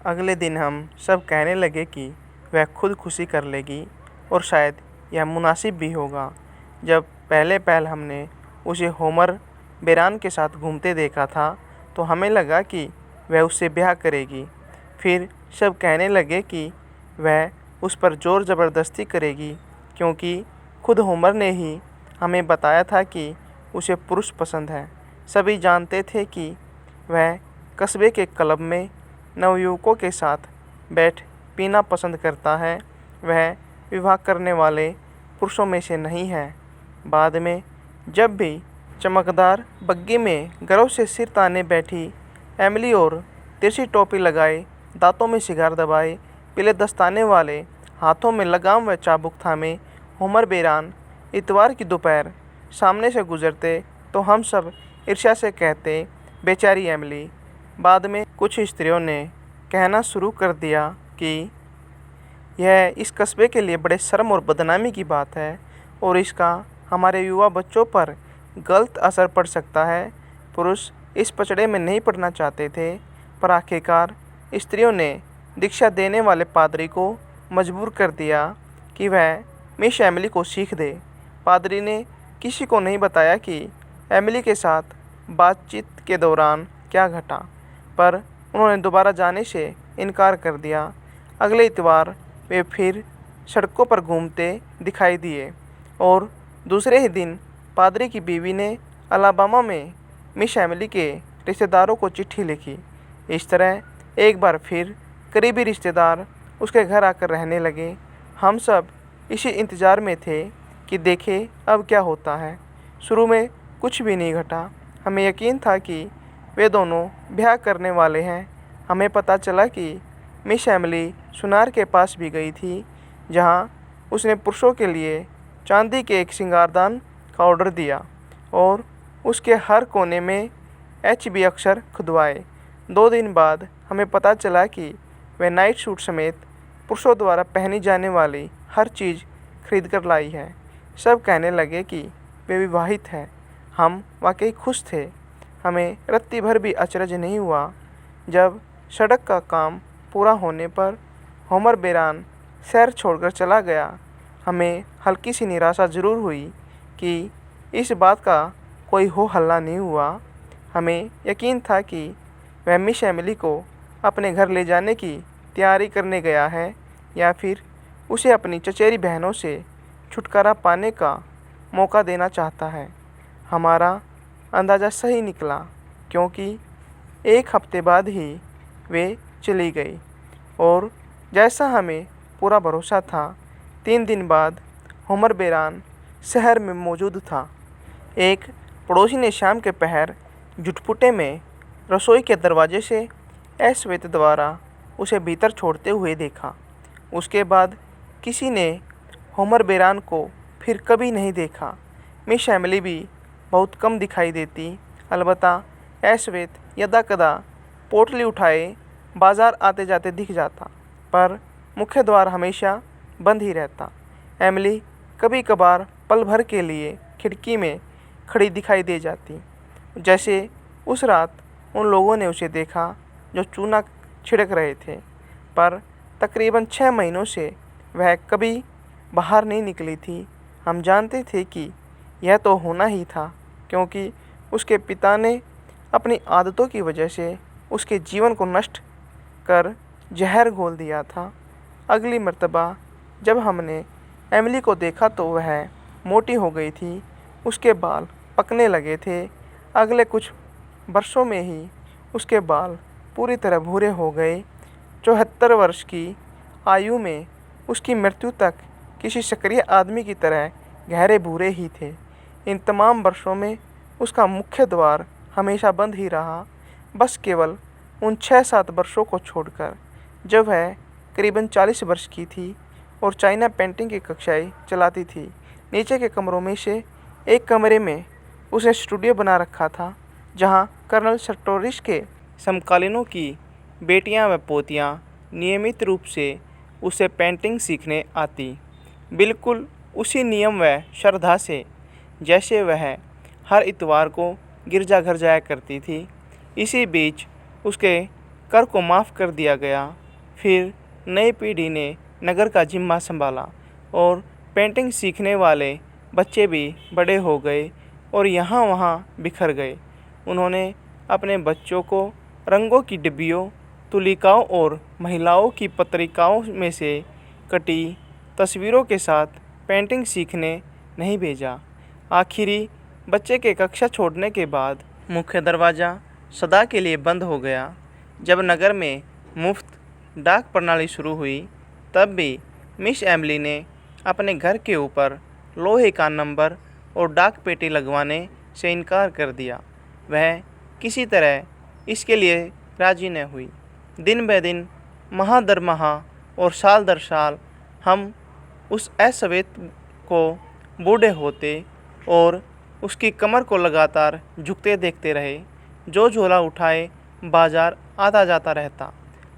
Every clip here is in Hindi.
अगले दिन हम सब कहने लगे कि वह खुद खुशी कर लेगी और शायद यह मुनासिब भी होगा। जब पहले पहल हमने उसे होमर बेरान के साथ घूमते देखा था तो हमें लगा कि वह उससे ब्याह करेगी। फिर सब कहने लगे कि वह उस पर ज़ोर ज़बरदस्ती करेगी, क्योंकि खुद होमर ने ही हमें बताया था कि उसे पुरुष पसंद है। सभी जानते थे कि वह कस्बे के क्लब में नवयुवकों के साथ बैठ पीना पसंद करता है। वह विवाह करने वाले पुरुषों में से नहीं है। बाद में जब भी चमकदार बग्गी में गर्व से सिर ताने बैठी एमिली और तिरछी टोपी लगाए, दांतों में सिगार दबाए, पीले दस्ताने वाले हाथों में लगाम व चाबुक थामे होमर बेरान इतवार की दोपहर सामने से गुजरते तो हम सब ईर्ष्या से कहते, बेचारी एमिली। बाद में कुछ स्त्रियों ने कहना शुरू कर दिया कि यह इस कस्बे के लिए बड़े शर्म और बदनामी की बात है और इसका हमारे युवा बच्चों पर गलत असर पड़ सकता है। पुरुष इस पचड़े में नहीं पड़ना चाहते थे, पर आखिरकार स्त्रियों ने दीक्षा देने वाले पादरी को मजबूर कर दिया कि वह मिस एमिली को सीख दे। पादरी ने किसी को नहीं बताया कि एमिली के साथ बातचीत के दौरान क्या घटा, पर उन्होंने दोबारा जाने से इनकार कर दिया। अगले इतवार वे फिर सड़कों पर घूमते दिखाई दिए और दूसरे ही दिन पादरी की बीवी ने अलाबामा में मिस एमिली के रिश्तेदारों को चिट्ठी लिखी। इस तरह एक बार फिर करीबी रिश्तेदार उसके घर आकर रहने लगे। हम सब इसी इंतज़ार में थे कि देखें अब क्या होता है। शुरू में कुछ भी नहीं घटा। हमें यकीन था कि वे दोनों ब्याह करने वाले हैं। हमें पता चला कि मिस एमिली सुनार के पास भी गई थी, जहां उसने पुरुषों के लिए चांदी के एक श्रृंगारदान का ऑर्डर दिया और उसके हर कोने में HB अक्षर खुदवाए। 2 दिन बाद हमें पता चला कि वह नाइट सूट समेत पुरुषों द्वारा पहनी जाने वाली हर चीज़ खरीद कर लाई है। सब कहने लगे कि वे विवाहित हैं। हम वाकई खुश थे। हमें रत्ती भर भी अचरज नहीं हुआ जब सड़क का काम पूरा होने पर होमर बेरान शहर छोड़कर चला गया। हमें हल्की सी निराशा ज़रूर हुई कि इस बात का कोई हो हल्ला नहीं हुआ। हमें यकीन था कि वह मिस एमिली को अपने घर ले जाने की तैयारी करने गया है या फिर उसे अपनी चचेरी बहनों से छुटकारा पाने का मौका देना चाहता है। हमारा अंदाज़ा सही निकला, क्योंकि 1 हफ्ते बाद ही वे चली गई और जैसा हमें पूरा भरोसा था, 3 दिन बाद होमर बेरान शहर में मौजूद था। एक पड़ोसी ने शाम के पहर जुटपुटे में रसोई के दरवाजे से श्वेत द्वारा उसे भीतर छोड़ते हुए देखा। उसके बाद किसी ने होमर बेरान को फिर कभी नहीं देखा। मिस एमिली भी बहुत कम दिखाई देती। अलबत्ता श्वेत यदाकदा पोटली उठाए बाज़ार आते जाते दिख जाता, पर मुख्य द्वार हमेशा बंद ही रहता। एमिली कभी कभार पल भर के लिए खिड़की में खड़ी दिखाई दे जाती, जैसे उस रात उन लोगों ने उसे देखा जो चूना छिड़क रहे थे। पर तकरीबन 6 महीनों से वह कभी बाहर नहीं निकली थी। हम जानते थे कि यह तो होना ही था, क्योंकि उसके पिता ने अपनी आदतों की वजह से उसके जीवन को नष्ट कर जहर घोल दिया था। अगली मर्तबा जब हमने एमिली को देखा तो वह मोटी हो गई थी। उसके बाल पकने लगे थे। अगले कुछ वर्षों में ही उसके बाल पूरी तरह भूरे हो गए। 74 वर्ष की आयु में उसकी मृत्यु तक किसी सक्रिय आदमी की तरह गहरे भूरे ही थे। इन तमाम वर्षों में उसका मुख्य द्वार हमेशा बंद ही रहा, बस केवल उन 6-7 वर्षों को छोड़कर, जब वह करीबन 40 वर्ष की थी और चाइना पेंटिंग की कक्षाएं चलाती थी। नीचे के कमरों में से एक कमरे में उसने स्टूडियो बना रखा था, जहां कर्नल सर्टोरिस के समकालीनों की बेटियां व पोतियां नियमित रूप से उसे पेंटिंग सीखने आती, बिल्कुल उसी नियम व श्रद्धा से जैसे वह हर इतवार को गिरजाघर जाया करती थी। इसी बीच उसके कर को माफ़ कर दिया गया। फिर नई पीढ़ी ने नगर का जिम्मा संभाला और पेंटिंग सीखने वाले बच्चे भी बड़े हो गए और यहाँ वहाँ बिखर गए। उन्होंने अपने बच्चों को रंगों की डिब्बियों, तुलिकाओं और महिलाओं की पत्रिकाओं में से कटी तस्वीरों के साथ पेंटिंग सीखने नहीं भेजा। आखिरी बच्चे के कक्षा छोड़ने के बाद मुख्य दरवाज़ा सदा के लिए बंद हो गया। जब नगर में मुफ्त डाक प्रणाली शुरू हुई तब भी मिस एमिली ने अपने घर के ऊपर लोहे का नंबर और डाक पेटी लगवाने से इनकार कर दिया। वह किसी तरह इसके लिए राजी न हुई। दिन ब दिन, माह दर माह और साल दर साल हम उस अश्वेत को बूढ़े होते और उसकी कमर को लगातार झुकते देखते रहे, जो झोला उठाए बाजार आता जाता रहता।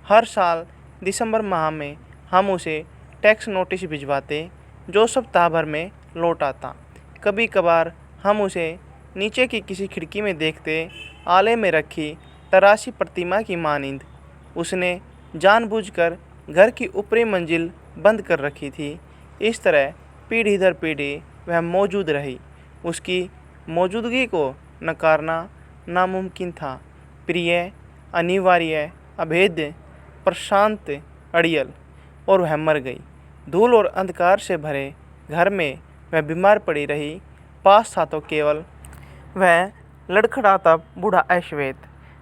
हर साल दिसंबर माह में हम उसे टैक्स नोटिस भिजवाते, जो सप्ताह भर में लौट आता। कभी कभार हम उसे नीचे की किसी खिड़की में देखते, आले में रखी तराशी प्रतिमा की मानिंद। उसने जानबूझकर घर की ऊपरी मंजिल बंद कर रखी थी। इस तरह पीढ़ी दर पीढ़ी वह मौजूद रही। उसकी मौजूदगी को नकारना नामुमकिन था। प्रिय, अनिवार्य, अभेद्य, प्रशांत, अड़ियल, और वह मर गई। धूल और अंधकार से भरे घर में वह बीमार पड़ी रही। पास था तो केवल वह लड़खड़ाता बूढ़ा अश्वेत।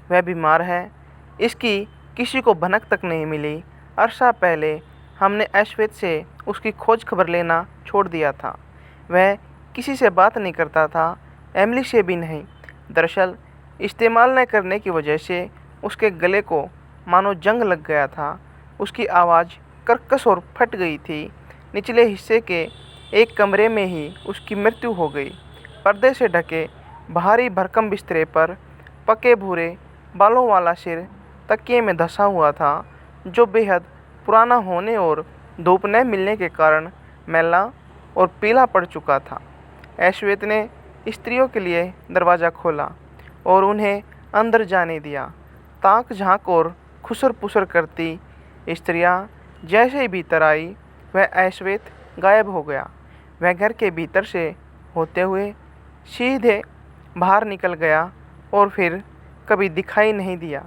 वह बीमार है, इसकी किसी को भनक तक नहीं मिली। अरसा पहले हमने अश्वेत से उसकी खोज खबर लेना छोड़ दिया था। वह किसी से बात नहीं करता था, एमिली से भी नहीं। दरअसल इस्तेमाल न करने की वजह से उसके गले को मानो जंग लग गया था। उसकी आवाज़ कर्कश और फट गई थी। निचले हिस्से के एक कमरे में ही उसकी मृत्यु हो गई। पर्दे से ढके भारी भरकम बिस्तरे पर पके भूरे बालों वाला सिर तकिए में धंसा हुआ था, जो बेहद पुराना होने और धूप न मिलने के कारण मैला और पीला पड़ चुका था। अश्वेत ने स्त्रियों के लिए दरवाज़ा खोला और उन्हें अंदर जाने दिया। ताक झांक और खुसर पुसर करती स्त्रियां जैसे ही भीतर आई, वह अश्वेत गायब हो गया। वह घर के भीतर से होते हुए सीधे बाहर निकल गया और फिर कभी दिखाई नहीं दिया।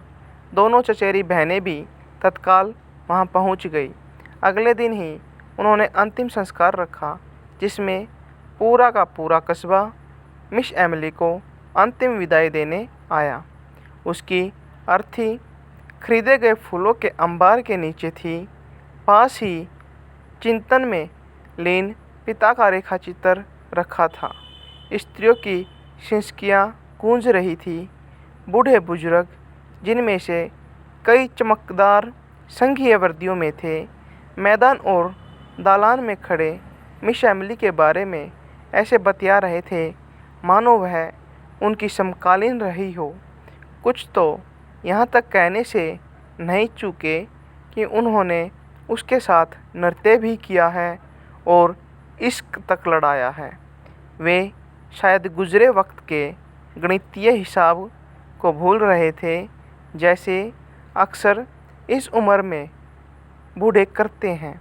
दोनों चचेरी बहनें भी तत्काल वहां पहुंच गई। अगले दिन ही उन्होंने अंतिम संस्कार रखा, जिसमें पूरा का पूरा कस्बा मिस एमिली को अंतिम विदाई देने आया। उसकी अर्थी खरीदे गए फूलों के अंबार के नीचे थी। पास ही चिंतन में लीन पिता का रेखाचित्र रखा था। स्त्रियों की सिसकियाँ गूंज रही थी। बूढ़े बुजुर्ग, जिनमें से कई चमकदार संघीय वर्दियों में थे, मैदान और दालान में खड़े मिस एमिली के बारे में ऐसे बतिया रहे थे मानो वह उनकी समकालीन रही हो। कुछ तो यहाँ तक कहने से नहीं चूके कि उन्होंने उसके साथ नृत्य भी किया है और इश्क तक लड़ाया है। वे शायद गुजरे वक्त के गणितीय हिसाब को भूल रहे थे, जैसे अक्सर इस उम्र में बूढ़े करते हैं,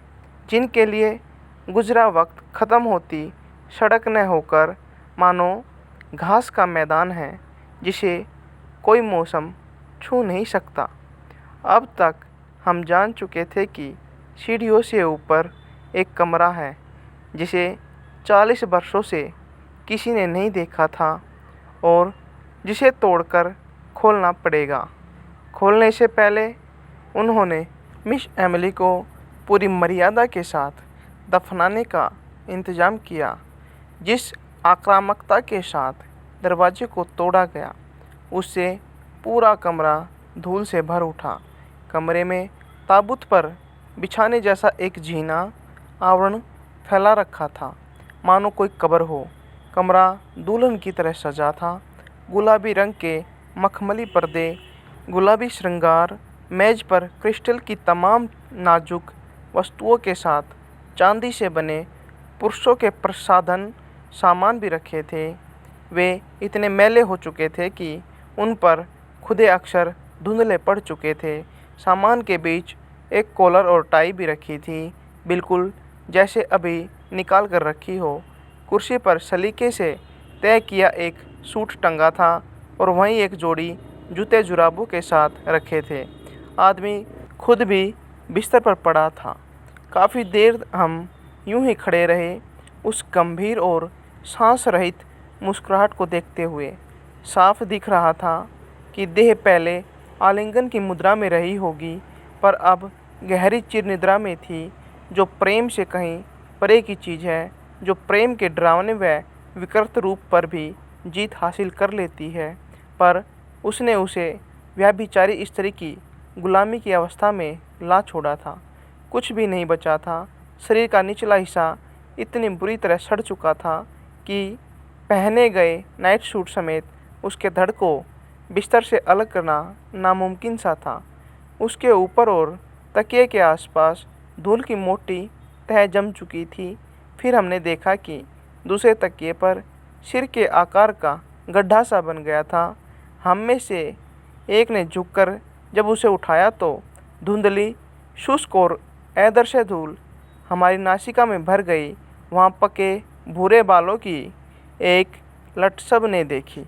जिनके लिए गुजरा वक्त ख़त्म होती सड़क न होकर मानो घास का मैदान है, जिसे कोई मौसम छू नहीं सकता। अब तक हम जान चुके थे कि सीढ़ियों से ऊपर एक कमरा है, जिसे 40 वर्षों से किसी ने नहीं देखा था और जिसे तोड़कर खोलना पड़ेगा। खोलने से पहले उन्होंने मिस एमिली को पूरी मर्यादा के साथ दफनाने का इंतज़ाम किया। जिस आक्रामकता के साथ दरवाजे को तोड़ा गया, उससे पूरा कमरा धूल से भर उठा। कमरे में ताबूत पर बिछाने जैसा एक झीना आवरण फैला रखा था, मानो कोई कब्र हो। कमरा दुल्हन की तरह सजा था। गुलाबी रंग के मखमली पर्दे, गुलाबी श्रृंगार, मेज पर क्रिस्टल की तमाम नाजुक वस्तुओं के साथ चांदी से बने पुरुषों के प्रसाधन सामान भी रखे थे। वे इतने मैले हो चुके थे कि उन पर खुदे अक्षर धुंधले पड़ चुके थे। सामान के बीच एक कॉलर और टाई भी रखी थी, बिल्कुल जैसे अभी निकाल कर रखी हो। कुर्सी पर सलीके से तय किया एक सूट टंगा था और वहीं एक जोड़ी जूते जुराबों के साथ रखे थे। आदमी खुद भी बिस्तर पर पड़ा था। काफ़ी देर हम यूं ही खड़े रहे, उस गंभीर और सांस रहित मुस्कुराहट को देखते हुए। साफ दिख रहा था कि देह पहले आलिंगन की मुद्रा में रही होगी, पर अब गहरी चिर निद्रा में थी, जो प्रेम से कहीं परे की चीज़ है, जो प्रेम के डरावने व विकृत रूप पर भी जीत हासिल कर लेती है। पर उसने उसे व्यभिचारी स्त्री की गुलामी की अवस्था में ला छोड़ा था। कुछ भी नहीं बचा था। शरीर का निचला हिस्सा इतनी बुरी तरह सड़ चुका था कि पहने गए नाइट सूट समेत उसके धड़ को बिस्तर से अलग करना नामुमकिन सा था। उसके ऊपर और तकिए के आसपास धूल की मोटी तह जम चुकी थी। फिर हमने देखा कि दूसरे तकिए पर सिर के आकार का गड्ढा सा बन गया था। हम में से एक ने झुककर जब उसे उठाया तो धुंधली, शुष्क और अदृश्य धूल हमारी नासिका में भर गई। वहाँ पके भूरे बालों की एक लट सबने देखी।